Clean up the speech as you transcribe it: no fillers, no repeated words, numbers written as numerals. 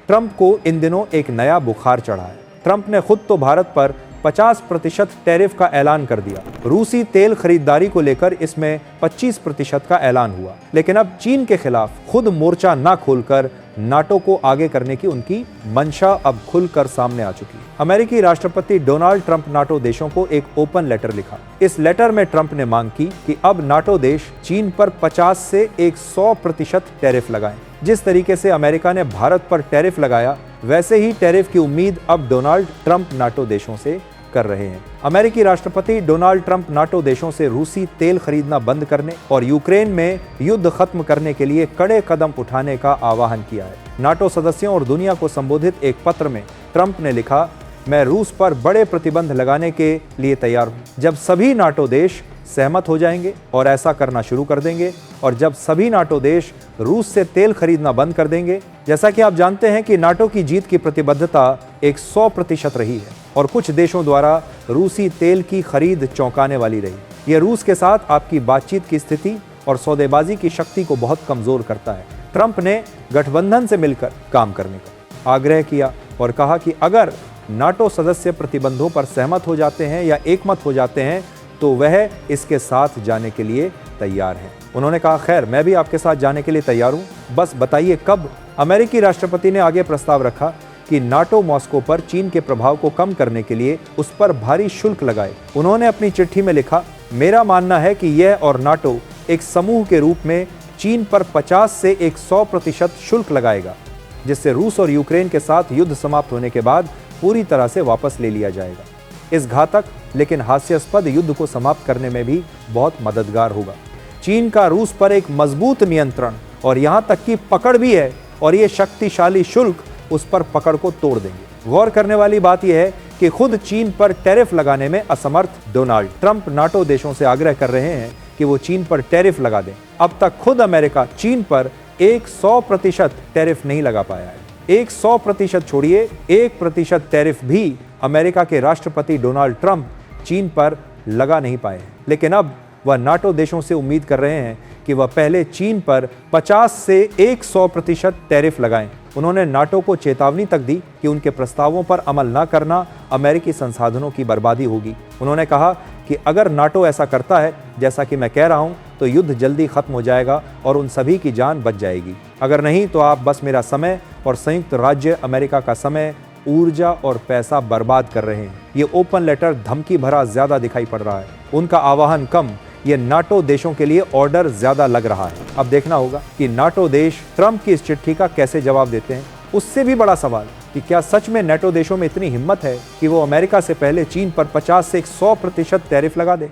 Trump को इन दिनों एक नया बुखार चढ़ा है। ट्रंप ने खुद तो भारत पर 50% टैरिफ का ऐलान कर दिया। रूसी तेल खरीदारी को लेकर इसमें 25% का ऐलान हुआ, लेकिन अब चीन के खिलाफ खुद मोर्चा ना खोलकर नाटो को आगे करने की उनकी मंशा अब खुलकर सामने आ चुकी है। अमेरिकी राष्ट्रपति डोनाल्ड ट्रंप नाटो देशों को एक ओपन लेटर लिखा। इस लेटर में ट्रंप ने मांग की कि अब नाटो देश चीन पर 50 से 100% टैरिफ लगाएं। जिस तरीके से अमेरिका ने भारत पर टैरिफ लगाया, वैसे ही टैरिफ की उम्मीद अब डोनाल्ड ट्रंप नाटो देशों से कर रहे हैं। अमेरिकी राष्ट्रपति डोनाल्ड ट्रंप नाटो देशों से रूसी तेल खरीदना बंद करने और यूक्रेन में युद्ध खत्म करने के लिए कड़े कदम उठाने का आह्वान किया है। नाटो सदस्यों और दुनिया को संबोधित एक पत्र में ट्रंप ने लिखा, मैं रूस पर बड़े प्रतिबंध लगाने के लिए तैयार हूं, जब सभी नाटो देश सहमत हो जाएंगे और ऐसा करना शुरू कर देंगे, और जब सभी नाटो देश रूस से तेल खरीदना बंद कर देंगे। जैसा कि आप जानते हैं कि नाटो की जीत की प्रतिबद्धता 100% रही है और कुछ देशों द्वारा रूसी तेल की खरीद चौंकाने वाली रही। यह रूस के साथ आपकी बातचीत की स्थिति और सौदेबाजी की शक्ति को बहुत कमजोर करता है। ट्रंप ने गठबंधन से मिलकर काम करने का आग्रह किया और कहा कि अगर नाटो सदस्य प्रतिबंधों पर सहमत हो जाते हैं या एकमत हो जाते हैं तो वह इसके साथ जाने के लिए तैयार है। उन्होंने कहा, खैर मैं भी आपके साथ जाने के लिए तैयार हूं, बस बताइए कब। अमेरिकी राष्ट्रपति ने आगे प्रस्ताव रखा कि नाटो मॉस्को पर चीन के प्रभाव को कम करने के लिए उस पर भारी शुल्क लगाए। उन्होंने अपनी चिट्ठी में लिखा, मेरा मानना है कि यह और नाटो एक समूह के रूप में चीन पर 50 से 100% शुल्क लगाएगा, जिससे रूस और यूक्रेन के साथ युद्ध समाप्त होने के बाद पूरी तरह से वापस ले लिया जाएगा। इस घातक लेकिन हास्यास्पद युद्ध को समाप्त करने में भी बहुत मददगार होगा। चीन का रूस पर एक मजबूत नियंत्रण और यहां तक कि पकड़ भी है, और ये शक्तिशाली शुल्क उस पर पकड़ को तोड़ देंगे। गौर करने वाली बात यह है कि खुद चीन पर टैरिफ लगाने में असमर्थ डोनाल्ड ट्रंप नाटो देशों से आग्रह कर रहे हैं कि वो चीन पर टैरिफ लगा दें। अब तक खुद अमेरिका चीन पर 100% टैरिफ नहीं लगा पाया है। 100% छोड़िए, 1% टैरिफ भी अमेरिका के राष्ट्रपति डोनाल्ड ट्रंप चीन पर लगा नहीं पाए हैं। लेकिन अब वह नाटो देशों से उम्मीद कर रहे हैं कि वह पहले चीन पर 50 से 100% टैरिफ लगाएं। उन्होंने नाटो को चेतावनी तक दी कि उनके प्रस्तावों पर अमल न करना अमेरिकी संसाधनों की बर्बादी होगी। उन्होंने कहा कि अगर नाटो ऐसा करता है जैसा कि मैं कह रहा हूं, तो युद्ध जल्दी खत्म हो जाएगा और उन सभी की जान बच जाएगी। अगर नहीं तो आप बस मेरा समय और संयुक्त राज्य अमेरिका का समय, ऊर्जा और पैसा बर्बाद कर रहे हैं। ये ओपन लेटर धमकी भरा ज्यादा दिखाई पड़ रहा है। उनका आह्वान कम, ये नाटो देशों के लिए ऑर्डर ज्यादा लग रहा है। अब देखना होगा कि नाटो देश ट्रंप की इस चिट्ठी का कैसे जवाब देते हैं। उससे भी बड़ा सवाल कि क्या सच में नाटो देशों में इतनी हिम्मत है कि वो अमेरिका से पहले चीन पर 50 से 100% टैरिफ लगा दे।